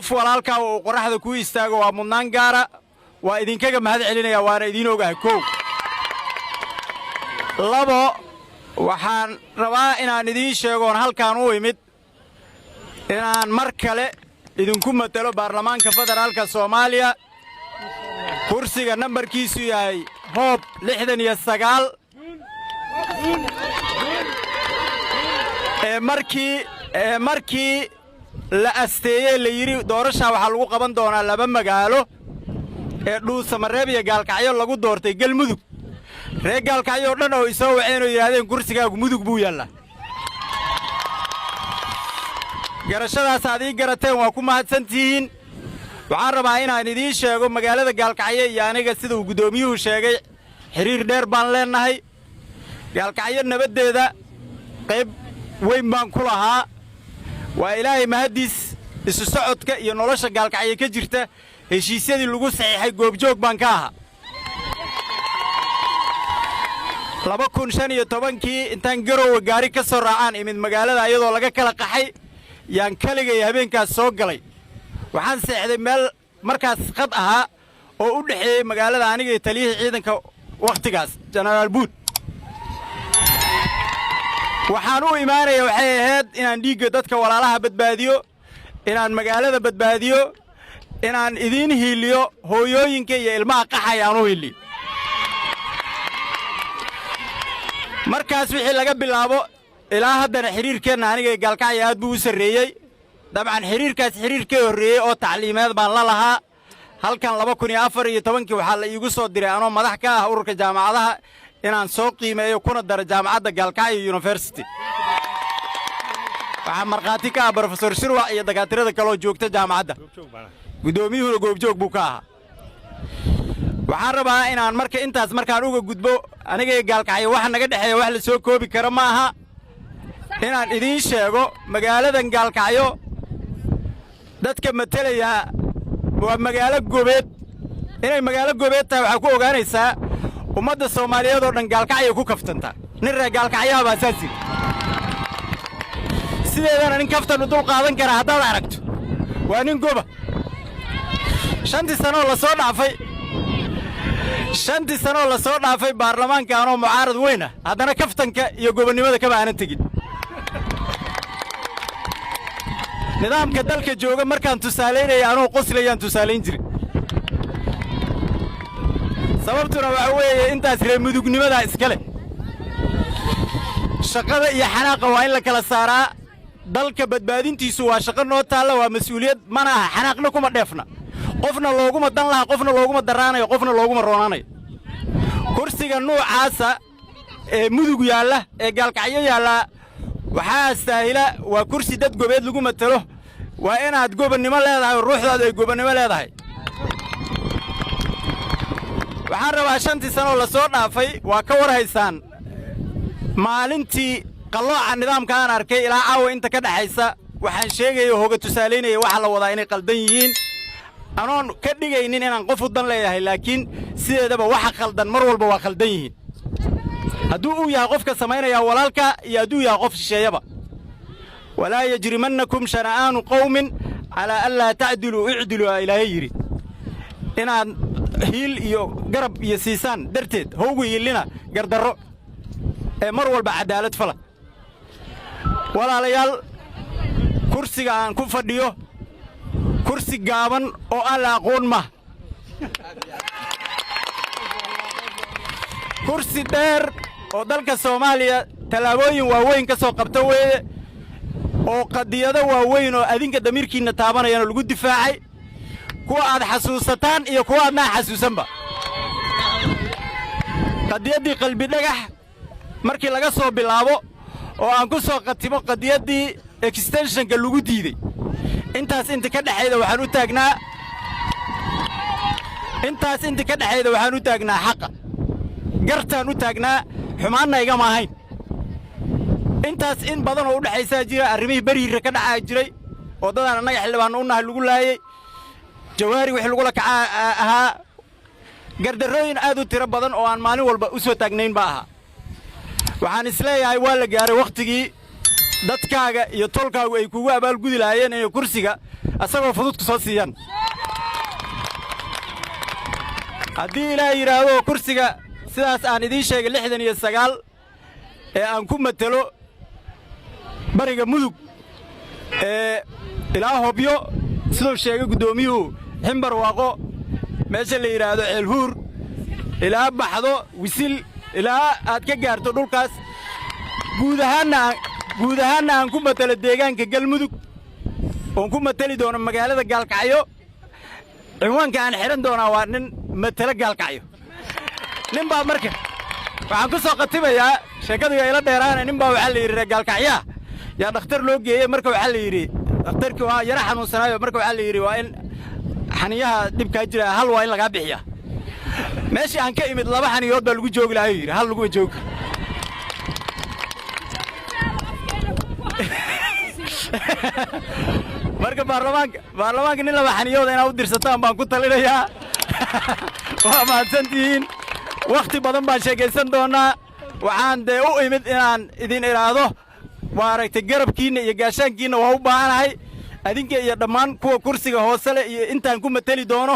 qof walaalka oo qoraxda ku istaago waa mudnaan gaara waa idinkaga mahad celinaya waana idin ogahay koow labo waxaan rabaa inaan idiin sheegoon halkaan u imid inaan mar kale idinku matalo baarlamaanka federaalka Soomaaliya kursiga nambarkiisu yahay hoob 69 markii la asteeyay la yiri doorasha waxa lagu qaban doonaa laba magaalo ee Dhuusamareeb iyo Gaalkacyo lagu doortay Galmudug reer Gaalkacyo dhan oo isoo waceen oo yiraahdeen kursigaagu mudug buu yaalaa garashadaas aad ii garateen waa ku mahadsantihiin waxaan rabaa inaan idiin sheego magaalada Gaalkacyo iyo aniga sida uu gudoomiyuhu sheegay xiriir dheer baan leenahay Gaalkacyo nabadeeda qayb weyn baan ku lahaa waa ilaahay mahadiis isu socodka iyo nolosha Gaalkacyo ka jirta heshiisyadii lagu saxiixay goobjoog baan ka ahaa 2015kii intaan garowe gaari ka soo raacaan imid magaalada iyadoo laga kala qaxay yaan kaligay habeenkaas soo galay waxaan seexday meel markaas qad ahaa oo u dhaxeeyay magaalada aniga iyo taliyihii ciidanka waqtigaas General Buud waxaan u imaanaya waxay ahayd inaan dhiigga dadka walaalaha badbaadiyo inaan magaalada badbaadiyo inaan idin hiiliyo hooyooyinka iyo ilmaha qaxayaan u hiiliyo markaas wixii laga bilaabo ilaa haddana xiriirkeena aniga Gaalkacyo aad buu u sareeyay dabcan xiriirkaas xiriirkii horeeyay oo tacliimeed baan la lahaa halkan 2014 waxa la iigu soo diray anoo madax ka ah ururka jaamacadaha inaan soo qiimeeyo kuna daro jaamacadda Gaalkacyo University waxa marqaati ka ah Professor Shirwa iyo dagaatirada kale oo joogta jaamacadda gudoomiyuhu goobjoog buu ka ahaa waxaan rabaa inaan markaan uga gudbo aniga Gaalkacyo waxa naga dhaxeeyo wax la soo koobi karo ma aha inaan idiin sheego magaaladan Gaalkacyo dadka matalaya waa magaalo gobeed inay magaalo gobeed tahay waxa ku ogaanaysaa ummadda Soomaaliyeed oo dhan Gaalkacyo ku kaftanta nin reer Gaalkacyo baa asaasi sideedana nin kaftan u dul qaadan kara haddaad aragto waa nin goba shantii sano la soo dhaafay baarlamaanka anoo mucaarad weyn ah haddana kaftanka iyo gobonimada kaba aanan tegin nidaamka dalka jooga markaan tusaaleynay anoo qoslayaan tusaaleyn jiray sababtuna waxa weeye intaas reer mudugnimada iska leh shaqada iyo xanaaqa waa in la kala saaraa dalka badbaadintiisu waa shaqo noo taala waa mas'uuliyad mana aha xanaaqna kuma dheefna qofna looguma dan laha qofna looguma daraanayo qofna looguma roonaanayo kursiga noocaasa ee mudug yaalla ee Gaalkacyo yaalla waxaa astaahila waa kursi dad gobeed lagu matalo waa inaad gobonnimo leedahay ruuxdaadu ay gobonnimo leedahay waxaan rabaa 5 sano la soo dhaafay waa ka war haysaan maalintii qalooca nidaamka aan arkay ilaa caawa inta ka dhaxaysa waxaan sheegayo hooga tusaaleynaya waxa la wadaa inay qaldan yihiin anoon ka dhigaynin inaan qof u dan leeyahay laakiin sideedaba waxa qaldan mar walba waa qaldan yihiin hadduu uu yahay qofka samaynaya walaalka iyo hadduu yahay qof shisheeyaba walaa yajrimannakum shana'aanu qawmin calaa an laa tacdiluu icdiluu ilaahay yidhi inaad hiil iyo garab iyo siisaan darteed howgu hiilina gardarro ee mar walba cadaalad fala walaalayaal kursiga aan ku fadhiyo kursi gaaban oo aan la aqoon ma kursi dheer oo dalka Soomaaliya talaabooyin waaweyn ka soo qabta weeye oo qadiyado waaweyn oo adinka damiirkiina taabanayaan lagu difaacay kuwa aad xasuusataan iyo kuwa aad xasuusanba qadiyadii qalbi dhagax markii laga soo bilaabo oo aan ku soo qatimo qadiyadii extensionka lagu diiday intaas inta ka dhaxayda waxaan u taagnaa xaqa gartaan u taagnaa xumaanna igama ahayn intaas in badan oo u dhaxaysa jira arrimihii bariirka ka dhacaa jiray oo dadaan annaga xildhibaan u nahay lagu laayay jawaari wixii lagu la kacaa ahaa gardarooyin aad u tiro badan oo aan maalin walba u soo taagnayn ba aha waxaan isleeyahay waa la gaaray waqtigii dadkaaga iyo tolkaagu ay kugu abaalgudi lahaayeen inay kursiga asagoo fudud ku soo siiyaan haddii ilaahay yidhaahdo kursiga sidaas aan idiin sheegay 69 ee aan ku matalo bariga mudug ilaa hobyo sidoo sheegay gudoomiyuhu ximbar waaqo meesha la yiraahdo ceelhuur ilaa baxdo wisil ilaa aad ka gaarto dhulkaas guud ahaan aan ku matalo deegaanka galmudug oo ku matali doono magaalada gaalkacyo ciwaanka aan xiran doonaa waa nin matala gaalkacyo nin baa marka waxaan ku soo qatibayaa sheekadiga ila dheeraana nin baa waxa la yiri gaalkacyo yaa dhakhtar loo geeyay marka waxa la yiri dhakhtarkii waa yara xanuunsanayo marka waxa la yiri waa in xaniyaha dibka jira hal waa in laga bixiya meeshii aan ka imid laba xaniyood baa lagu joogi lahayo yiri hal lagu joogo marka baarlamaanka nin laba xaniyood inaa u dirsataan baan ku talinayaa waa mahadsantihiin waqti badan baan sheekaysan doonaa waxaan dee u imid inaan idin iraado waaragtay garabkiinna iyo gaashaankiinna waa u baahanahay adinka iyo dhammaan kuwa kursiga hoose leh iyo intaan ku matali doono